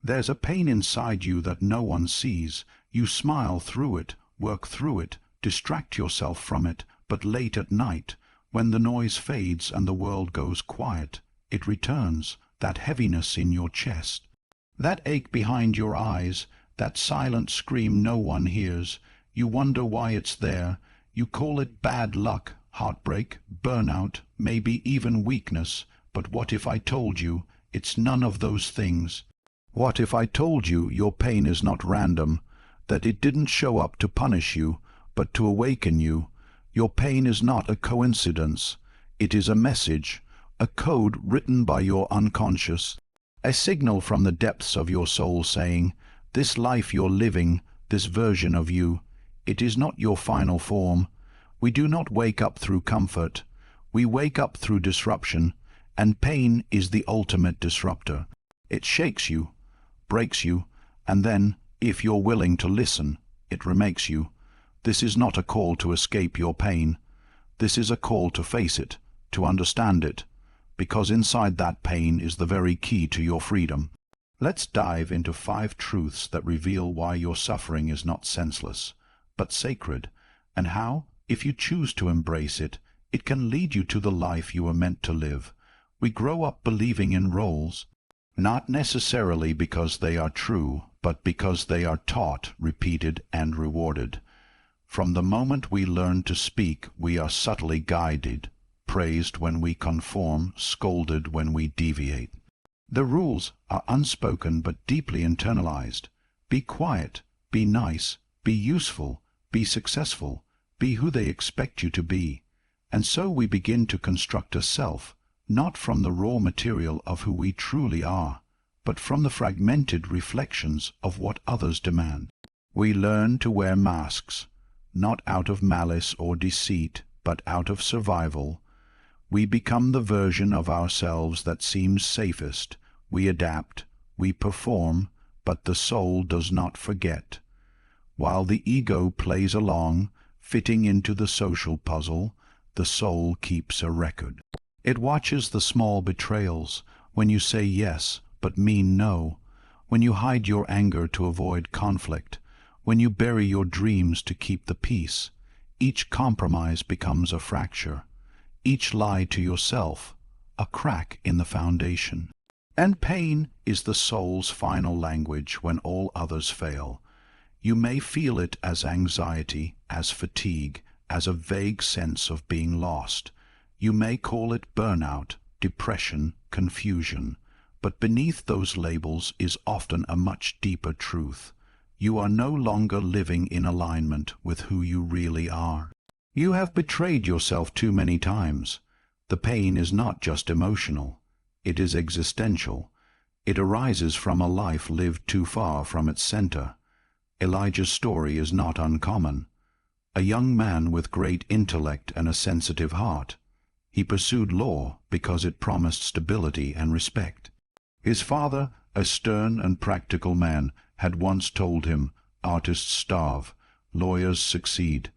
There's a pain inside you that no one sees. You smile through it, work through it, distract yourself from it, but late at night, when the noise fades and the world goes quiet, it returns, that heaviness in your chest, that ache behind your eyes, that silent scream no one hears. You wonder why it's there. You call it bad luck, heartbreak, burnout, maybe even weakness. But what if I told you it's none of those things? What if I told you your pain is not random, that it didn't show up to punish you, but to awaken you? Your pain is not a coincidence. It is a message, a code written by your unconscious, a signal from the depths of your soul saying, this life you're living, this version of you, it is not your final form. We do not wake up through comfort. We wake up through disruption, and pain is the ultimate disruptor. It shakes you, breaks you, and then, if you're willing to listen, it remakes you. This is not a call to escape your pain. This is a call to face it, to understand it, because inside that pain is the very key to your freedom. Let's dive into 5 truths that reveal why your suffering is not senseless, but sacred, and how, if you choose to embrace it, it can lead you to the life you were meant to live. We grow up believing in roles, not necessarily because they are true, but because they are taught, repeated, and rewarded. From the moment we learn to speak, we are subtly guided, praised when we conform, scolded when we deviate. The rules are unspoken but deeply internalized. Be quiet, be nice, be useful, be successful, be who they expect you to be. And so we begin to construct a self, not from the raw material of who we truly are, but from the fragmented reflections of what others demand. We learn to wear masks, not out of malice or deceit, but out of survival. We become the version of ourselves that seems safest. We adapt, we perform, but the soul does not forget. While the ego plays along, fitting into the social puzzle, the soul keeps a record. It watches the small betrayals, when you say yes but mean no, when you hide your anger to avoid conflict, when you bury your dreams to keep the peace. Each compromise becomes a fracture, each lie to yourself, a crack in the foundation. And pain is the soul's final language when all others fail. You may feel it as anxiety, as fatigue, as a vague sense of being lost. You may call it burnout, depression, confusion, but beneath those labels is often a much deeper truth. You are no longer living in alignment with who you really are. You have betrayed yourself too many times. The pain is not just emotional, it is existential. It arises from a life lived too far from its center. Elijah's story is not uncommon. A young man with great intellect and a sensitive heart. He pursued law because it promised stability and respect. His father, a stern and practical man, had once told him, artists starve, lawyers succeed.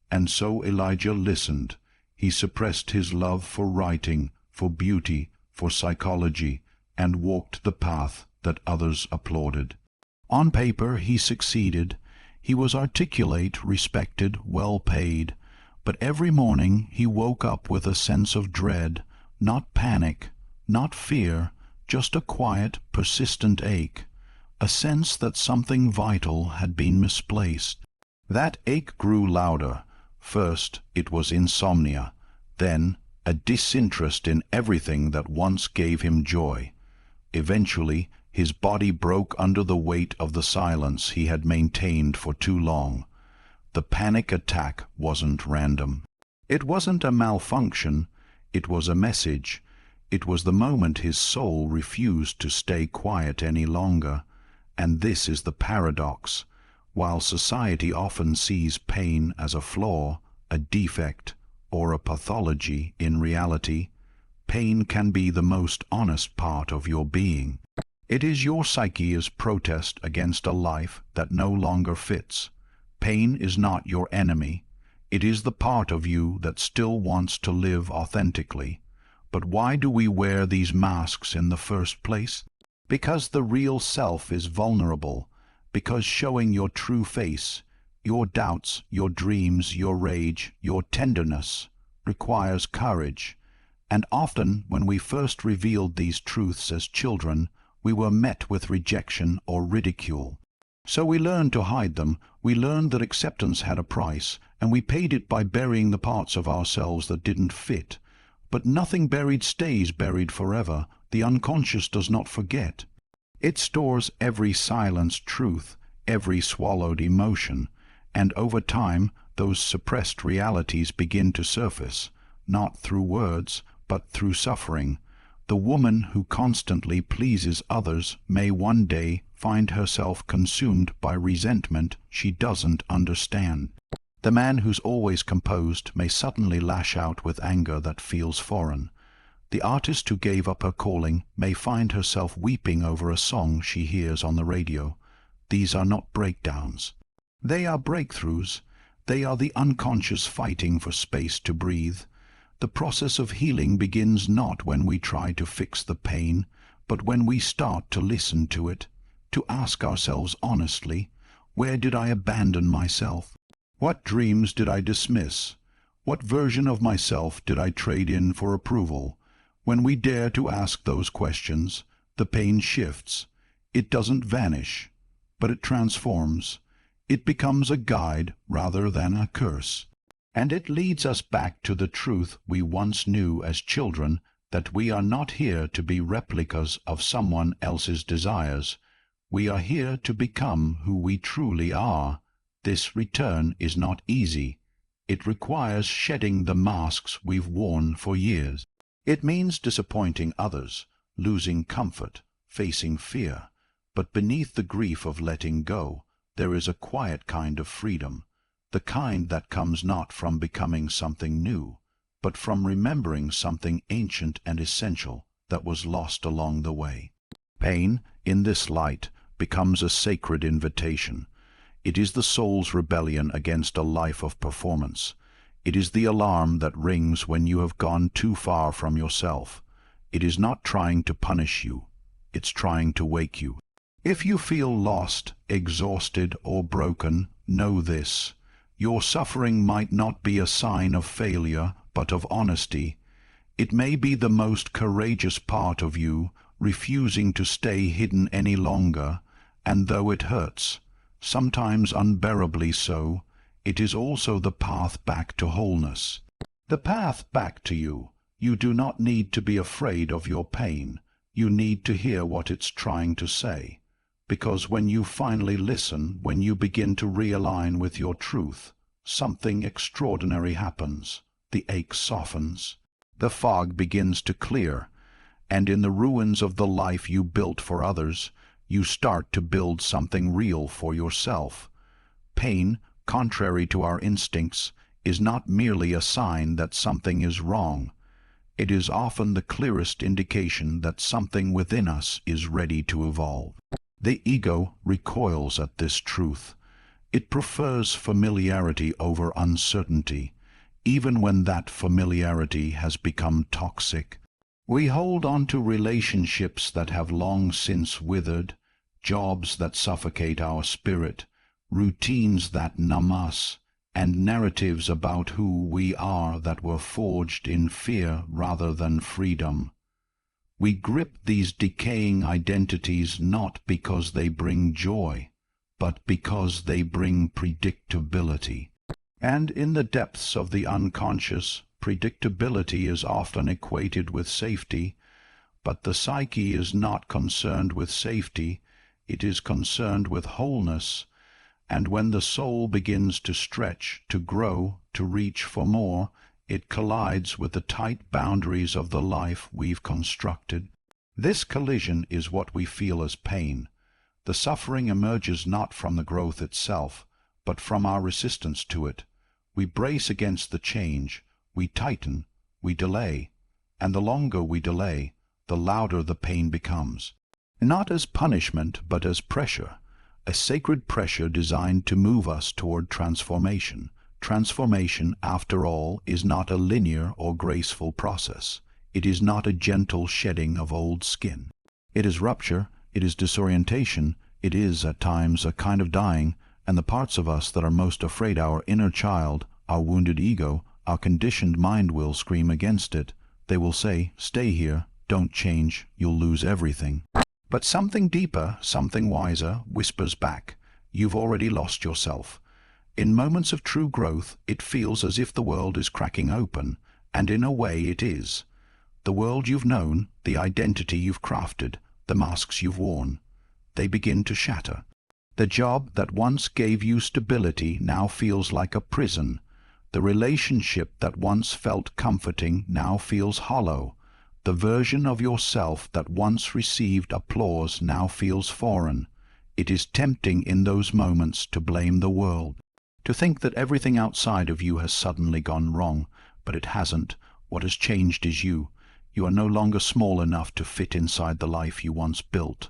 And so Elijah listened. He suppressed his love for writing, for beauty, for psychology, and walked the path that others applauded. On paper he succeeded. He was articulate, respected, well paid. But every morning he woke up with a sense of dread, not panic, not fear, just a quiet, persistent ache, a sense that something vital had been misplaced. That ache grew louder. First it was insomnia, then a disinterest in everything that once gave him joy. Eventually his body broke under the weight of the silence he had maintained for too long. The panic attack wasn't random. It wasn't a malfunction, it was a message. It was the moment his soul refused to stay quiet any longer. And this is the paradox. While society often sees pain as a flaw, a defect, or a pathology, in reality, pain can be the most honest part of your being. It is your psyche's protest against a life that no longer fits. Pain is not your enemy. It is the part of you that still wants to live authentically. But why do we wear these masks in the first place? Because the real self is vulnerable, because showing your true face, your doubts, your dreams, your rage, your tenderness, requires courage. And often, when we first revealed these truths as children, we were met with rejection or ridicule. So we learned to hide them, we learned that acceptance had a price, and we paid it by burying the parts of ourselves that didn't fit. But nothing buried stays buried forever. The unconscious does not forget. It stores every silenced truth, every swallowed emotion, and over time those suppressed realities begin to surface, not through words, but through suffering. The woman who constantly pleases others may one day find herself consumed by resentment she doesn't understand. The man who's always composed may suddenly lash out with anger that feels foreign. The artist who gave up her calling may find herself weeping over a song she hears on the radio. These are not breakdowns. They are breakthroughs. They are the unconscious fighting for space to breathe. The process of healing begins not when we try to fix the pain, but when we start to listen to it, to ask ourselves honestly, where did I abandon myself? What dreams did I dismiss? What version of myself did I trade in for approval? When we dare to ask those questions, the pain shifts. It doesn't vanish, but it transforms. It becomes a guide rather than a curse. And it leads us back to the truth we once knew as children, that we are not here to be replicas of someone else's desires. We are here to become who we truly are. This return is not easy. It requires shedding the masks we've worn for years. It means disappointing others, losing comfort, facing fear. But beneath the grief of letting go, there is a quiet kind of freedom, the kind that comes not from becoming something new, but from remembering something ancient and essential that was lost along the way. Pain, in this light, becomes a sacred invitation. It is the soul's rebellion against a life of performance. It is the alarm that rings when you have gone too far from yourself. It is not trying to punish you. It's trying to wake you. If you feel lost, exhausted, or broken, know this. Your suffering might not be a sign of failure, but of honesty. It may be the most courageous part of you, refusing to stay hidden any longer, and though it hurts, sometimes unbearably so, it is also the path back to wholeness. The path back to you. You do not need to be afraid of your pain. You need to hear what it's trying to say. Because when you finally listen, when you begin to realign with your truth, something extraordinary happens. The ache softens. The fog begins to clear. And in the ruins of the life you built for others, you start to build something real for yourself. Pain, contrary to our instincts, is not merely a sign that something is wrong. It is often the clearest indication that something within us is ready to evolve. The ego recoils at this truth. It prefers familiarity over uncertainty, even when that familiarity has become toxic. We hold on to relationships that have long since withered, jobs that suffocate our spirit, routines that numb us, and narratives about who we are that were forged in fear rather than freedom. We grip these decaying identities not because they bring joy, but because they bring predictability. And in the depths of the unconscious, predictability is often equated with safety, but the psyche is not concerned with safety, it is concerned with wholeness. And when the soul begins to stretch, to grow, to reach for more, it collides with the tight boundaries of the life we've constructed. This collision is what we feel as pain. The suffering emerges not from the growth itself, but from our resistance to it. We brace against the change, we tighten, we delay, and the longer we delay, the louder the pain becomes. Not as punishment, but as pressure, a sacred pressure designed to move us toward transformation. Transformation, after all, is not a linear or graceful process. It is not a gentle shedding of old skin. It is rupture, it is disorientation, it is, at times, a kind of dying, and the parts of us that are most afraid, our inner child, our wounded ego, our conditioned mind, will scream against it. They will say, "Stay here, don't change, you'll lose everything." But something deeper, something wiser, whispers back, "You've already lost yourself." In moments of true growth, it feels as if the world is cracking open, and in a way it is. The world you've known, the identity you've crafted, the masks you've worn, they begin to shatter. The job that once gave you stability now feels like a prison. The relationship that once felt comforting now feels hollow. The version of yourself that once received applause now feels foreign. It is tempting in those moments to blame the world, to think that everything outside of you has suddenly gone wrong, but it hasn't. What has changed is you. You are no longer small enough to fit inside the life you once built.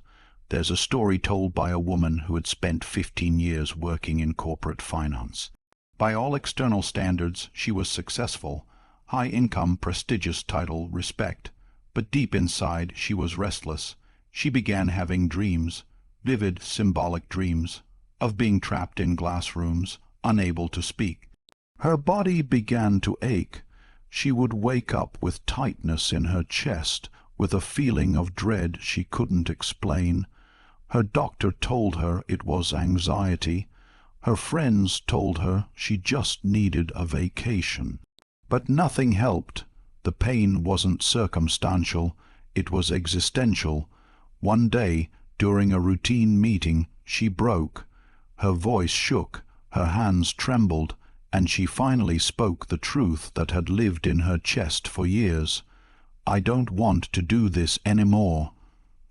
There's a story told by a woman who had spent 15 years working in corporate finance. By all external standards, she was successful. High income, prestigious title, respect. But deep inside, she was restless. She began having dreams, vivid, symbolic dreams, of being trapped in glass rooms, unable to speak. Her body began to ache. She would wake up with tightness in her chest, with a feeling of dread she couldn't explain. Her doctor told her it was anxiety. Her friends told her she just needed a vacation. But nothing helped. The pain wasn't circumstantial, it was existential. One day, during a routine meeting, she broke. Her voice shook, her hands trembled, and she finally spoke the truth that had lived in her chest for years. "I don't want to do this anymore."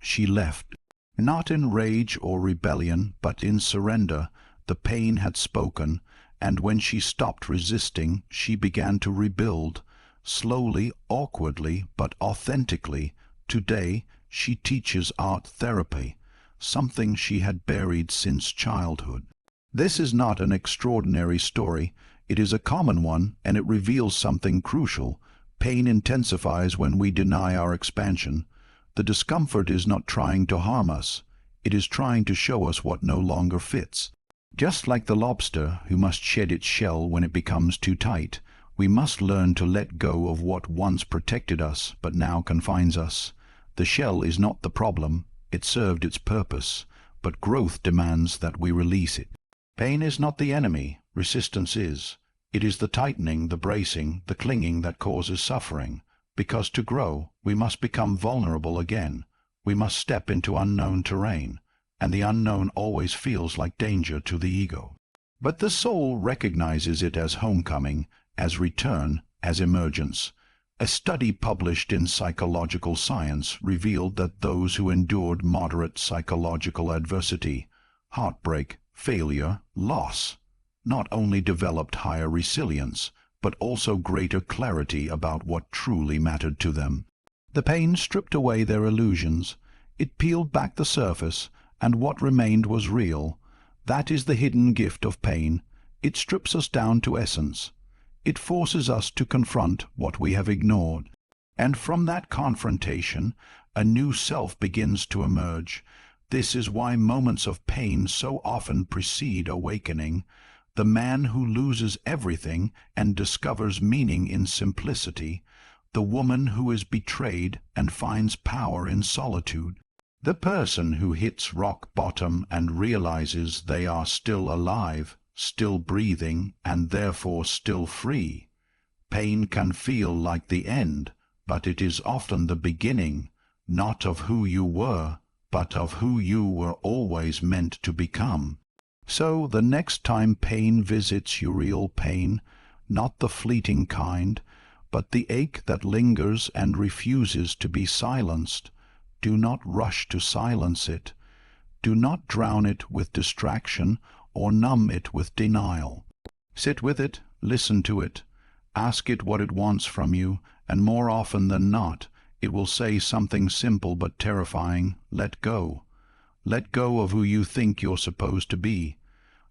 She left. Not in rage or rebellion, but in surrender. The pain had spoken, and when she stopped resisting, she began to rebuild. Slowly, awkwardly, but authentically. Today, she teaches art therapy, something she had buried since childhood. This is not an extraordinary story. It is a common one, and it reveals something crucial. Pain intensifies when we deny our expansion. The discomfort is not trying to harm us. It is trying to show us what no longer fits. Just like the lobster who must shed its shell when it becomes too tight, we must learn to let go of what once protected us but now confines us. The shell is not the problem. It served its purpose, but growth demands that we release it. Pain is not the enemy. Resistance is. It is the tightening, the bracing, the clinging that causes suffering. Because to grow, we must become vulnerable again. We must step into unknown terrain, and the unknown always feels like danger to the ego. But the soul recognizes it as homecoming, as return, as emergence. A study published in Psychological Science revealed that those who endured moderate psychological adversity, heartbreak, failure, loss, not only developed higher resilience, but also greater clarity about what truly mattered to them. The pain stripped away their illusions. It peeled back the surface, and what remained was real. That is the hidden gift of pain. It strips us down to essence. It forces us to confront what we have ignored. And from that confrontation, a new self begins to emerge. This is why moments of pain so often precede awakening. The man who loses everything and discovers meaning in simplicity. The woman who is betrayed and finds power in solitude. The person who hits rock bottom and realizes they are still alive, still breathing, and therefore still free. Pain can feel like the end, but it is often the beginning, not of who you were, but of who you were always meant to become. So the next time pain visits you, real pain, not the fleeting kind, but the ache that lingers and refuses to be silenced, do not rush to silence it. Do not drown it with distraction or numb it with denial. Sit with it, listen to it, ask it what it wants from you, and more often than not, it will say something simple but terrifying: let go. Let go of who you think you're supposed to be.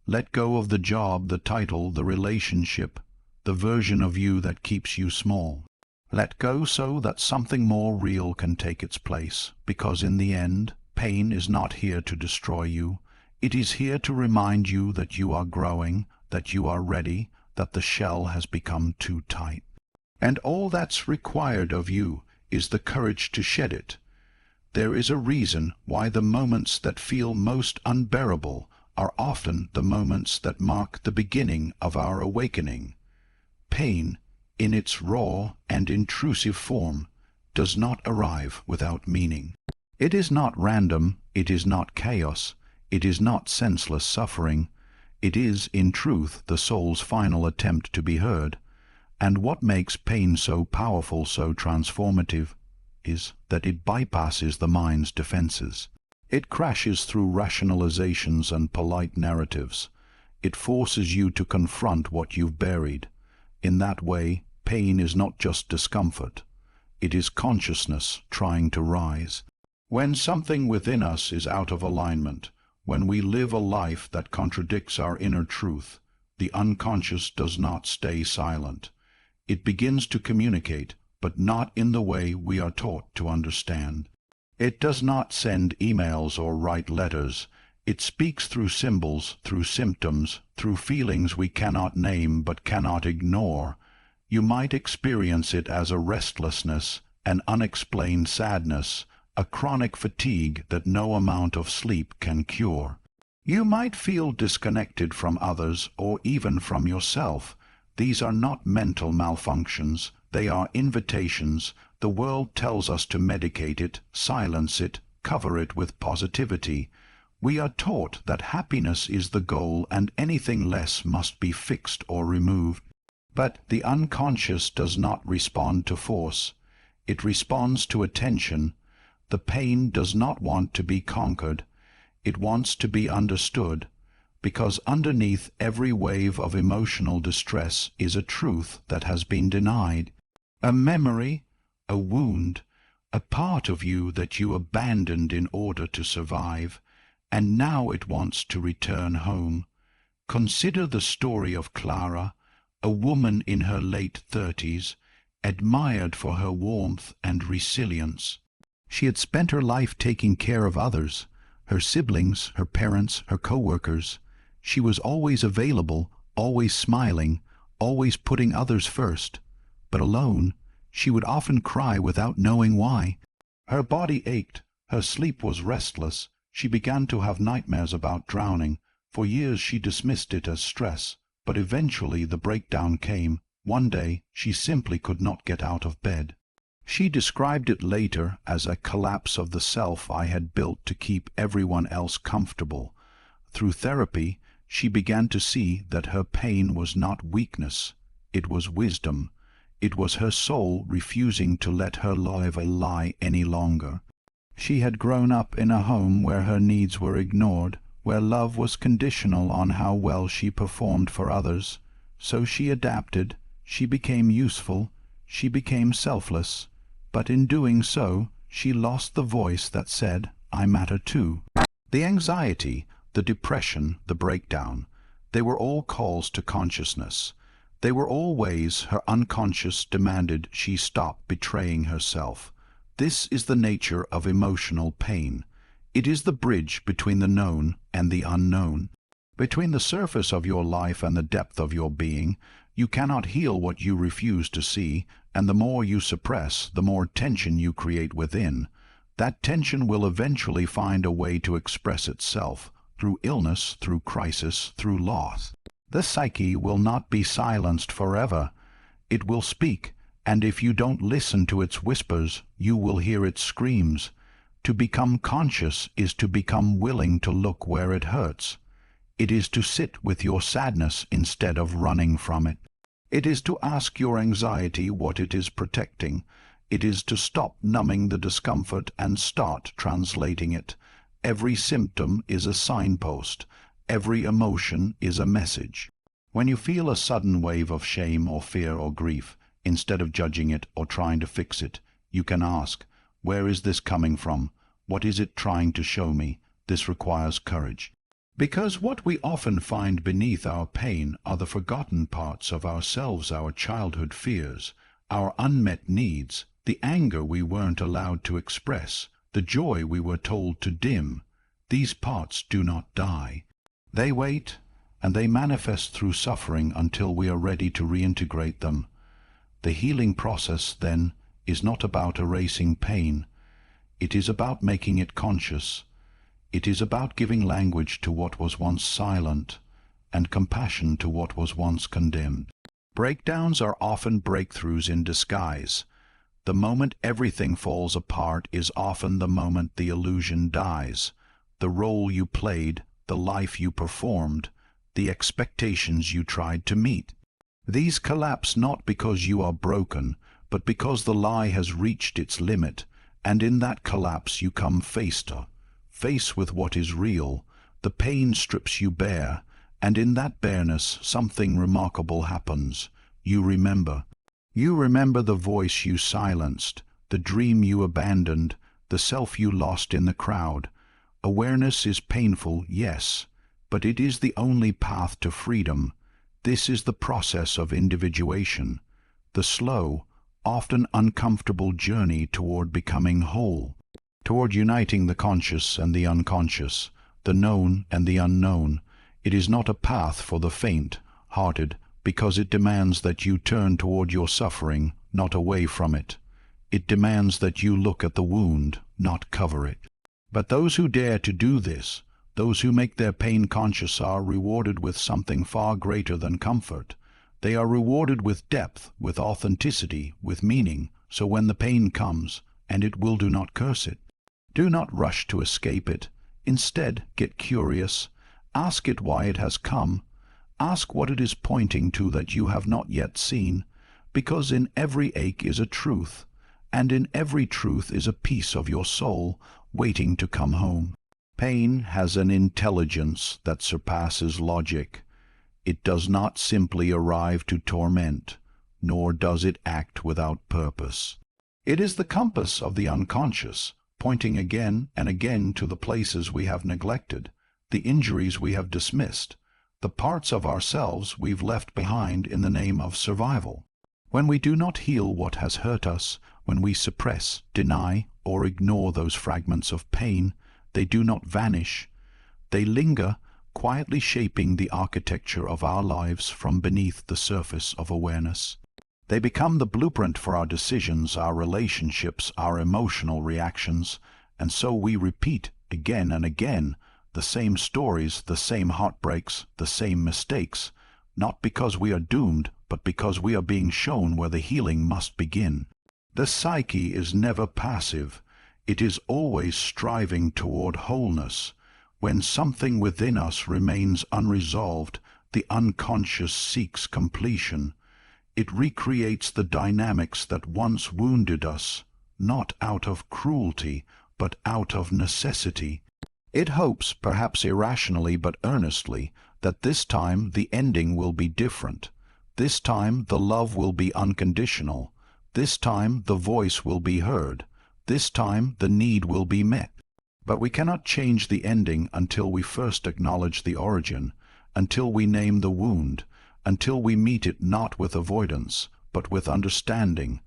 Let go of the job, the title, the relationship, the version of you that keeps you small. Let go so that something more real can take its place, because in the end, pain is not here to destroy you. It is here to remind you that you are growing, that you are ready, that the shell has become too tight. And all that's required of you is the courage to shed it. There is a reason why the moments that feel most unbearable are often the moments that mark the beginning of our awakening. Pain, in its raw and intrusive form, does not arrive without meaning. It is not random, it is not chaos, it is not senseless suffering. It is, in truth, the soul's final attempt to be heard. And what makes pain so powerful, so transformative, is that it bypasses the mind's defenses. It crashes through rationalizations and polite narratives. It forces you to confront what you've buried. In that way, pain is not just discomfort. It is consciousness trying to rise. When something within us is out of alignment, when we live a life that contradicts our inner truth, the unconscious does not stay silent. It begins to communicate, but not in the way we are taught to understand. It does not send emails or write letters. It speaks through symbols, through symptoms, through feelings we cannot name but cannot ignore. You might experience it as a restlessness, an unexplained sadness, a chronic fatigue that no amount of sleep can cure. You might feel disconnected from others or even from yourself. These are not mental malfunctions. They are invitations. The world tells us to medicate it, silence it, cover it with positivity. We are taught that happiness is the goal and anything less must be fixed or removed. But the unconscious does not respond to force. It responds to attention. The pain does not want to be conquered. It wants to be understood, because underneath every wave of emotional distress is a truth that has been denied, a memory, a wound, a part of you that you abandoned in order to survive, and now it wants to return home. Consider the story of Clara, a woman in her late 30s, admired for her warmth and resilience. She had spent her life taking care of others, her siblings, her parents, her co-workers. She was always available, always smiling, always putting others first. But alone, she would often cry without knowing why. Her body ached, her sleep was restless, she began to have nightmares about drowning. For years she dismissed it as stress, but eventually the breakdown came. One day she simply could not get out of bed. She described it later as a collapse of the self I had built to keep everyone else comfortable. Through therapy, she began to see that her pain was not weakness, it was wisdom. It was her soul refusing to let her live a lie any longer. She had grown up in a home where her needs were ignored, where love was conditional on how well she performed for others. So she adapted, she became useful, she became selfless. But in doing so, she lost the voice that said, "I matter too." The anxiety, the depression, the breakdown, they were all calls to consciousness. They were all ways her unconscious demanded she stop betraying herself. This is the nature of emotional pain. It is the bridge between the known and the unknown. Between the surface of your life and the depth of your being, you cannot heal what you refuse to see, and the more you suppress, the more tension you create within. That tension will eventually find a way to express itself, through illness, through crisis, through loss. The psyche will not be silenced forever. It will speak, and if you don't listen to its whispers, you will hear its screams. To become conscious is to become willing to look where it hurts. It is to sit with your sadness instead of running from it. It is to ask your anxiety what it is protecting. It is to stop numbing the discomfort and start translating it. Every symptom is a signpost. Every emotion is a message. When you feel a sudden wave of shame or fear or grief, instead of judging it or trying to fix it, you can ask, where is this coming from? What is it trying to show me? This requires courage. Because what we often find beneath our pain are the forgotten parts of ourselves, our childhood fears, our unmet needs, the anger we weren't allowed to express, the joy we were told to dim. These parts do not die. They wait, and they manifest through suffering until we are ready to reintegrate them. The healing process, then, is not about erasing pain. It is about making it conscious. It is about giving language to what was once silent, and compassion to what was once condemned. Breakdowns are often breakthroughs in disguise. The moment everything falls apart is often the moment the illusion dies. The role you played, the life you performed, the expectations you tried to meet. These collapse not because you are broken, but because the lie has reached its limit, and in that collapse you come face with what is real. The pain strips you bare, and in that bareness something remarkable happens. You remember. You remember the voice you silenced, the dream you abandoned, the self you lost in the crowd. Awareness is painful, yes, but it is the only path to freedom. This is the process of individuation, the slow, often uncomfortable journey toward becoming whole, toward uniting the conscious and the unconscious, the known and the unknown. It is not a path for the faint-hearted, because it demands that you turn toward your suffering, not away from it. It demands that you look at the wound, not cover it. But those who dare to do this, those who make their pain conscious, are rewarded with something far greater than comfort. They are rewarded with depth, with authenticity, with meaning, so when the pain comes, and it will, do not curse it. Do not rush to escape it. Instead, get curious. Ask it why it has come. Ask what it is pointing to that you have not yet seen, because in every ache is a truth, and in every truth is a piece of your soul waiting to come home. Pain has an intelligence that surpasses logic. It does not simply arrive to torment, nor does it act without purpose. It is the compass of the unconscious, pointing again and again to the places we have neglected, the injuries we have dismissed, the parts of ourselves we've left behind in the name of survival. When we do not heal what has hurt us, when we suppress, deny, or ignore those fragments of pain, they do not vanish. They linger, quietly shaping the architecture of our lives from beneath the surface of awareness. They become the blueprint for our decisions, our relationships, our emotional reactions, and so we repeat again and again the same stories, the same heartbreaks, the same mistakes, not because we are doomed, but because we are being shown where the healing must begin. The psyche is never passive. It is always striving toward wholeness. When something within us remains unresolved, the unconscious seeks completion. It recreates the dynamics that once wounded us, not out of cruelty, but out of necessity. It hopes, perhaps irrationally but earnestly, that this time the ending will be different. This time the love will be unconditional. This time the voice will be heard. This time the need will be met. But we cannot change the ending until we first acknowledge the origin, until we name the wound, until we meet it not with avoidance, but with understanding.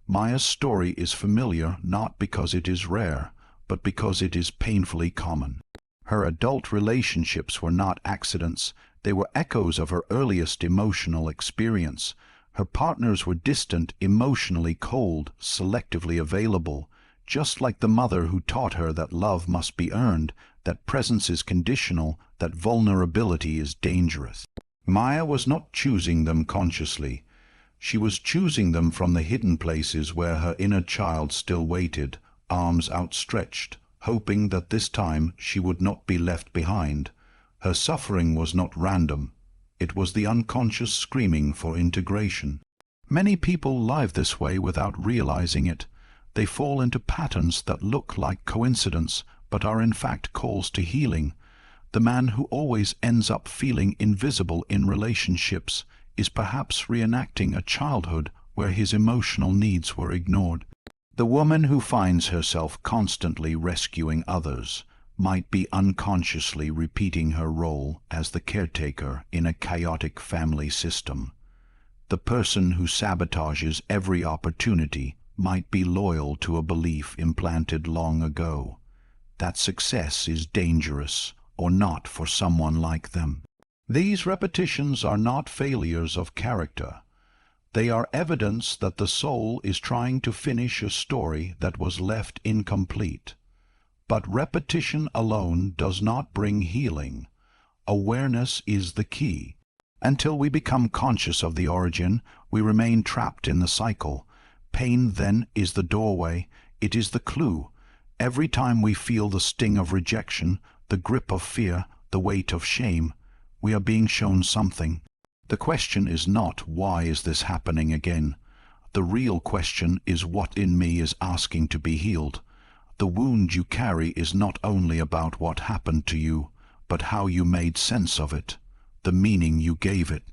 Maya's story is familiar not because it is rare, but because it is painfully common. Her adult relationships were not accidents. They were echoes of her earliest emotional experience. Her partners were distant, emotionally cold, selectively available, just like the mother who taught her that love must be earned, that presence is conditional, that vulnerability is dangerous. Maya was not choosing them consciously. She was choosing them from the hidden places where her inner child still waited, arms outstretched, hoping that this time she would not be left behind. Her suffering was not random. It was the unconscious screaming for integration. Many people live this way without realizing it. They fall into patterns that look like coincidence, but are in fact calls to healing. The man who always ends up feeling invisible in relationships is perhaps reenacting a childhood where his emotional needs were ignored. The woman who finds herself constantly rescuing others might be unconsciously repeating her role as the caretaker in a chaotic family system. The person who sabotages every opportunity might be loyal to a belief implanted long ago, that success is dangerous or not for someone like them. These repetitions are not failures of character. They are evidence that the soul is trying to finish a story that was left incomplete. But repetition alone does not bring healing. Awareness is the key. Until we become conscious of the origin, we remain trapped in the cycle. Pain, then, is the doorway. It is the clue. Every time we feel the sting of rejection, the grip of fear, the weight of shame, we are being shown something. The question is not, why is this happening again? The real question is, what in me is asking to be healed? The wound you carry is not only about what happened to you, but how you made sense of it, the meaning you gave it,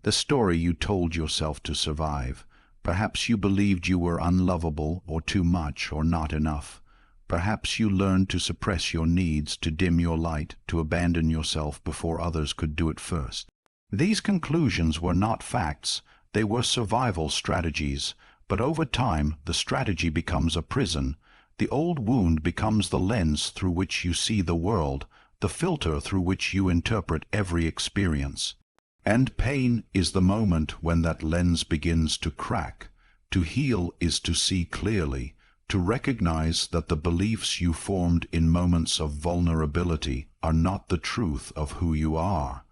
the story you told yourself to survive. Perhaps you believed you were unlovable or too much or not enough. Perhaps you learned to suppress your needs, to dim your light, to abandon yourself before others could do it first. These conclusions were not facts, they were survival strategies, but over time the strategy becomes a prison. The old wound becomes the lens through which you see the world, the filter through which you interpret every experience. And pain is the moment when that lens begins to crack. To heal is to see clearly, to recognize that the beliefs you formed in moments of vulnerability are not the truth of who you are.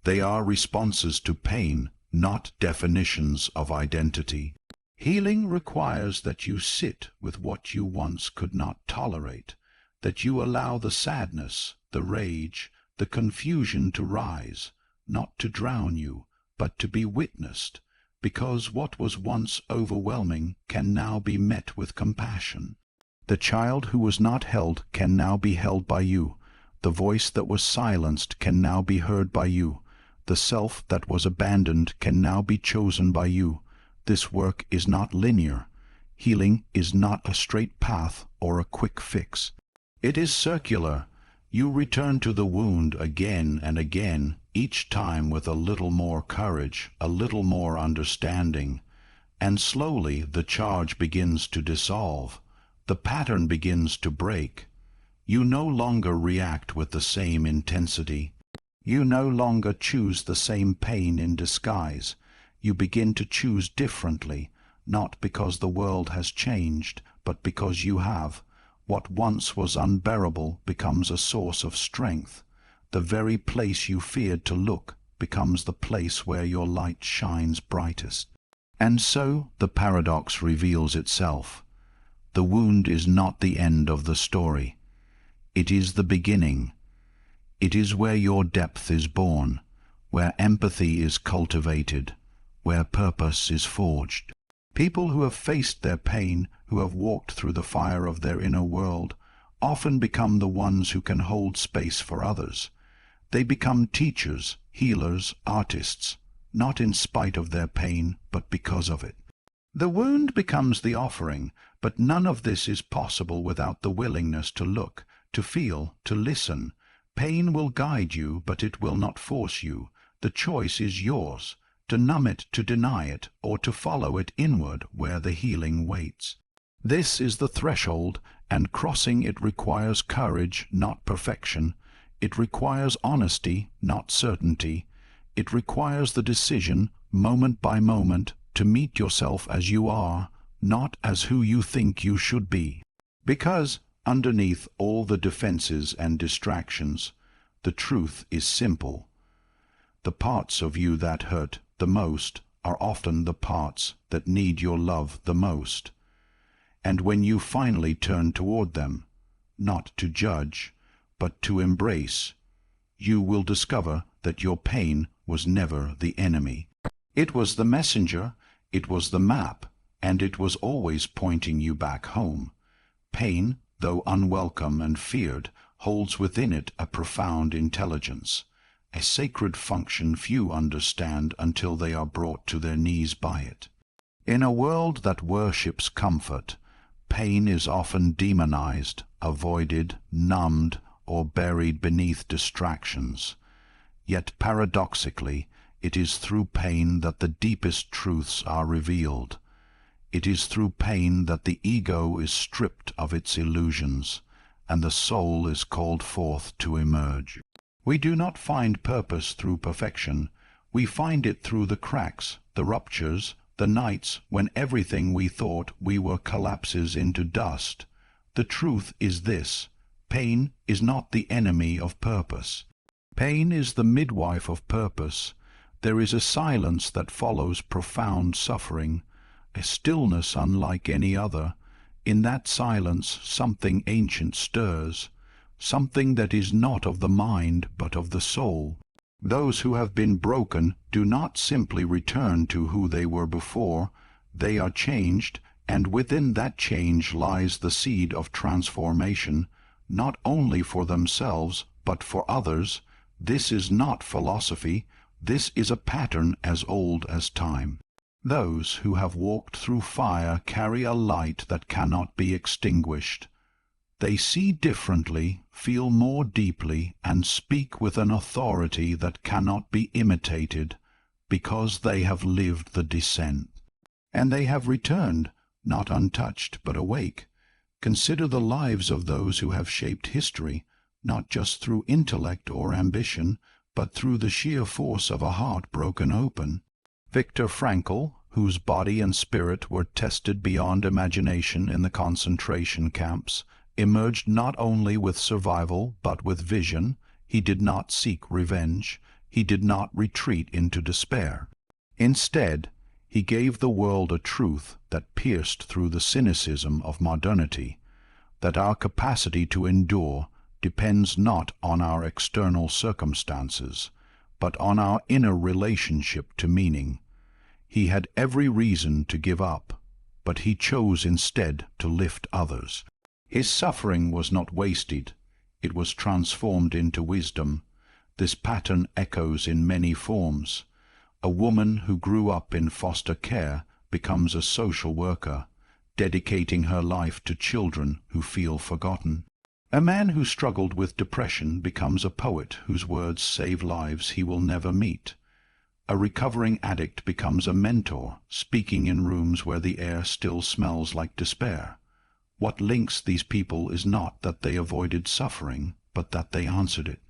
They are responses to pain, not definitions of identity. Healing requires that you sit with what you once could not tolerate, that you allow the sadness, the rage, the confusion to rise, not to drown you, but to be witnessed, because what was once overwhelming can now be met with compassion. The child who was not held can now be held by you. The voice that was silenced can now be heard by you. The self that was abandoned can now be chosen by you. This work is not linear. Healing is not a straight path or a quick fix. It is circular. You return to the wound again and again, each time with a little more courage, a little more understanding, and slowly the charge begins to dissolve. The pattern begins to break. You no longer react with the same intensity. You no longer choose the same pain in disguise. You begin to choose differently, not because the world has changed, but because you have. What once was unbearable becomes a source of strength. The very place you feared to look becomes the place where your light shines brightest. And so the paradox reveals itself. The wound is not the end of the story. It is the beginning. It is where your depth is born, where empathy is cultivated, where purpose is forged. People who have faced their pain, who have walked through the fire of their inner world, often become the ones who can hold space for others. They become teachers, healers, artists, not in spite of their pain, but because of it. The wound becomes the offering, but none of this is possible without the willingness to look, to feel, to listen. Pain will guide you, but it will not force you. The choice is yours, to numb it, to deny it, or to follow it inward where the healing waits. This is the threshold, and crossing it requires courage, not perfection. It requires honesty, not certainty. It requires the decision, moment by moment, to meet yourself as you are, not as who you think you should be. Because, underneath all the defenses and distractions, the truth is simple. The parts of you that hurt the most are often the parts that need your love the most. And when you finally turn toward them, not to judge, but to embrace, you will discover that your pain was never the enemy. It was the messenger, it was the map, and it was always pointing you back home. Pain, though unwelcome and feared, holds within it a profound intelligence, a sacred function few understand until they are brought to their knees by it. In a world that worships comfort, pain is often demonized, avoided, numbed, or buried beneath distractions. Yet paradoxically, it is through pain that the deepest truths are revealed. It is through pain that the ego is stripped of its illusions, and the soul is called forth to emerge. We do not find purpose through perfection. We find it through the cracks, the ruptures, the nights when everything we thought we were collapses into dust. The truth is this: pain is not the enemy of purpose. Pain is the midwife of purpose. There is a silence that follows profound suffering, a stillness unlike any other. In that silence something ancient stirs, something that is not of the mind but of the soul. Those who have been broken do not simply return to who they were before. They are changed, and within that change lies the seed of transformation, not only for themselves but for others. This is not philosophy. This is a pattern as old as time. Those who have walked through fire carry a light that cannot be extinguished. They see differently, feel more deeply, and speak with an authority that cannot be imitated, because they have lived the descent. And they have returned, not untouched but awake. Consider the lives of those who have shaped history, not just through intellect or ambition, but through the sheer force of a heart broken open. Viktor Frankl, whose body and spirit were tested beyond imagination in the concentration camps, emerged not only with survival but with vision. He did not seek revenge. He did not retreat into despair. Instead, he gave the world a truth that pierced through the cynicism of modernity, that our capacity to endure depends not on our external circumstances, but on our inner relationship to meaning. He had every reason to give up, but he chose instead to lift others. His suffering was not wasted. It was transformed into wisdom. This pattern echoes in many forms. A woman who grew up in foster care becomes a social worker, dedicating her life to children who feel forgotten. A man who struggled with depression becomes a poet whose words save lives he will never meet. A recovering addict becomes a mentor, speaking in rooms where the air still smells like despair. What links these people is not that they avoided suffering, but that they answered it.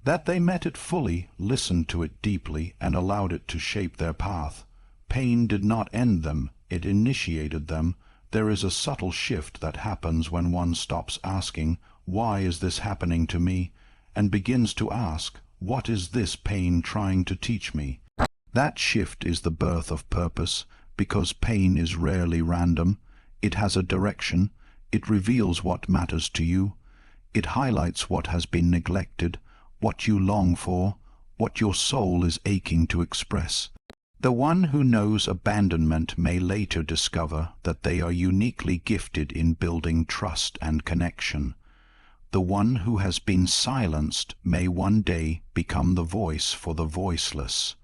That they met it fully, listened to it deeply, and allowed it to shape their path. Pain did not end them, it initiated them. There is a subtle shift that happens when one stops asking, "Why is this happening to me?" and begins to ask, "What is this pain trying to teach me?" That shift is the birth of purpose, because pain is rarely random. It has a direction. It reveals what matters to you. It highlights what has been neglected, what you long for, what your soul is aching to express. The one who knows abandonment may later discover that they are uniquely gifted in building trust and connection. The one who has been silenced may one day become the voice for the voiceless.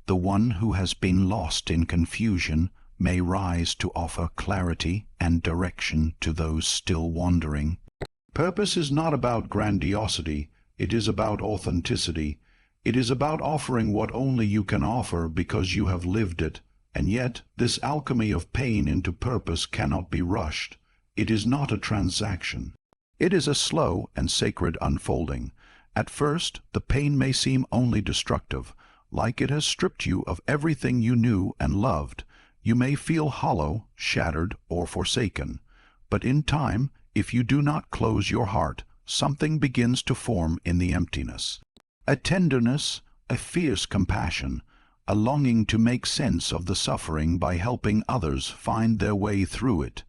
The one who has been lost in confusion may rise to offer clarity and direction to those still wandering. Purpose is not about grandiosity, it is about authenticity. It is about offering what only you can offer because you have lived it, and yet this alchemy of pain into purpose cannot be rushed. It is not a transaction. It is a slow and sacred unfolding. At first, the pain may seem only destructive, like it has stripped you of everything you knew and loved. You may feel hollow, shattered, or forsaken. But in time, if you do not close your heart, something begins to form in the emptiness. A tenderness, a fierce compassion, a longing to make sense of the suffering by helping others find their way through it.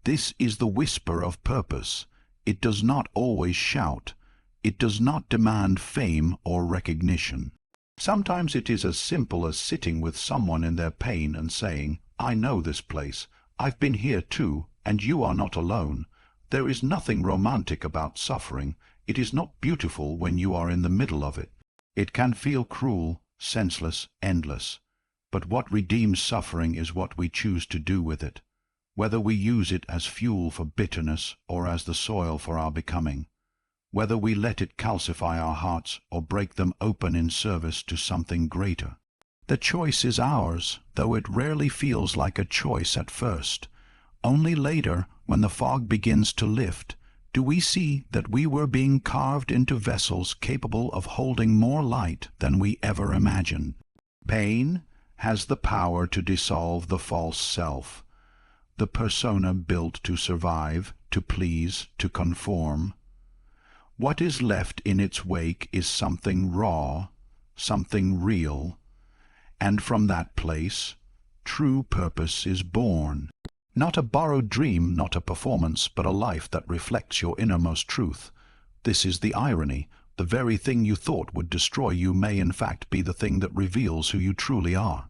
This is the whisper of purpose. It does not always shout. It does not demand fame or recognition. Sometimes it is as simple as sitting with someone in their pain and saying, "I know this place. I've been here too, and you are not alone." There is nothing romantic about suffering. It is not beautiful when you are in the middle of it. It can feel cruel, senseless, endless. But what redeems suffering is what we choose to do with it, whether we use it as fuel for bitterness or as the soil for our becoming, whether we let it calcify our hearts or break them open in service to something greater. The choice is ours, though it rarely feels like a choice at first. Only later, when the fog begins to lift, do we see that we were being carved into vessels capable of holding more light than we ever imagined. Pain has the power to dissolve the false self, the persona built to survive, to please, to conform. What is left in its wake is something raw, something real, and from that place, true purpose is born. Not a borrowed dream, not a performance, but a life that reflects your innermost truth. This is the irony. The very thing you thought would destroy you may in fact be the thing that reveals who you truly are.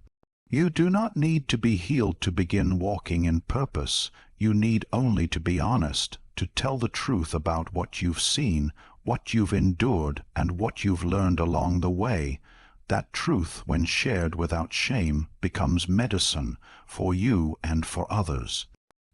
You do not need to be healed to begin walking in purpose. You need only to be honest, to tell the truth about what you've seen, what you've endured, and what you've learned along the way. That truth, when shared without shame, becomes medicine for you and for others.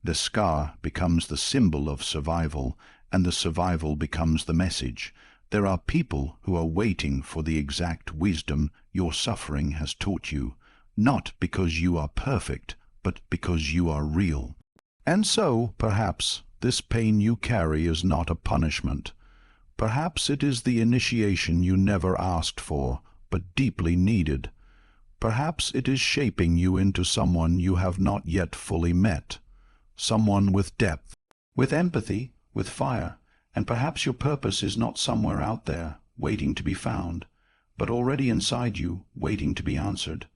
The scar becomes the symbol of survival, and the survival becomes the message. There are people who are waiting for the exact wisdom your suffering has taught you, not because you are perfect, but because you are real. And so, perhaps, this pain you carry is not a punishment. Perhaps it is the initiation you never asked for, but deeply needed. Perhaps it is shaping you into someone you have not yet fully met, someone with depth, with empathy, with fire, and perhaps your purpose is not somewhere out there, waiting to be found, but already inside you, waiting to be answered.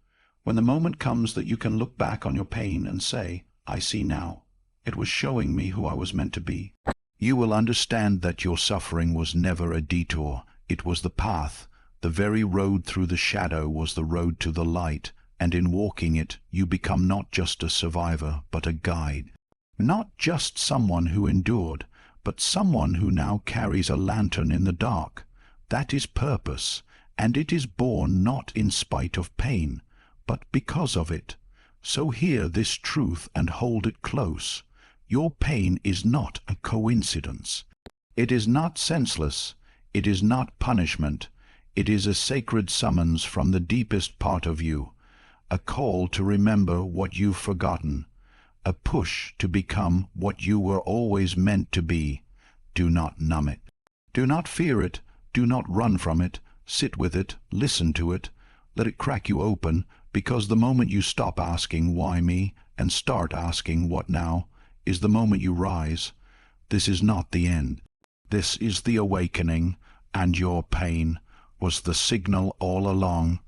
When the moment comes that you can look back on your pain and say, I see now, it was showing me who I was meant to be, you will understand that your suffering was never a detour, it was the path. The very road through the shadow was the road to the light, and in walking it you become not just a survivor, but a guide. Not just someone who endured, but someone who now carries a lantern in the dark. That is purpose, and it is born not in spite of pain, but because of it. So hear this truth and hold it close. Your pain is not a coincidence. It is not senseless. It is not punishment. It is a sacred summons from the deepest part of you, a call to remember what you've forgotten, a push to become what you were always meant to be. Do not numb it. Do not fear it. Do not run from it. Sit with it. Listen to it. Let it crack you open, because the moment you stop asking, why me, and start asking, what now, is the moment you rise. This is not the end. This is the awakening, and your pain was the signal all along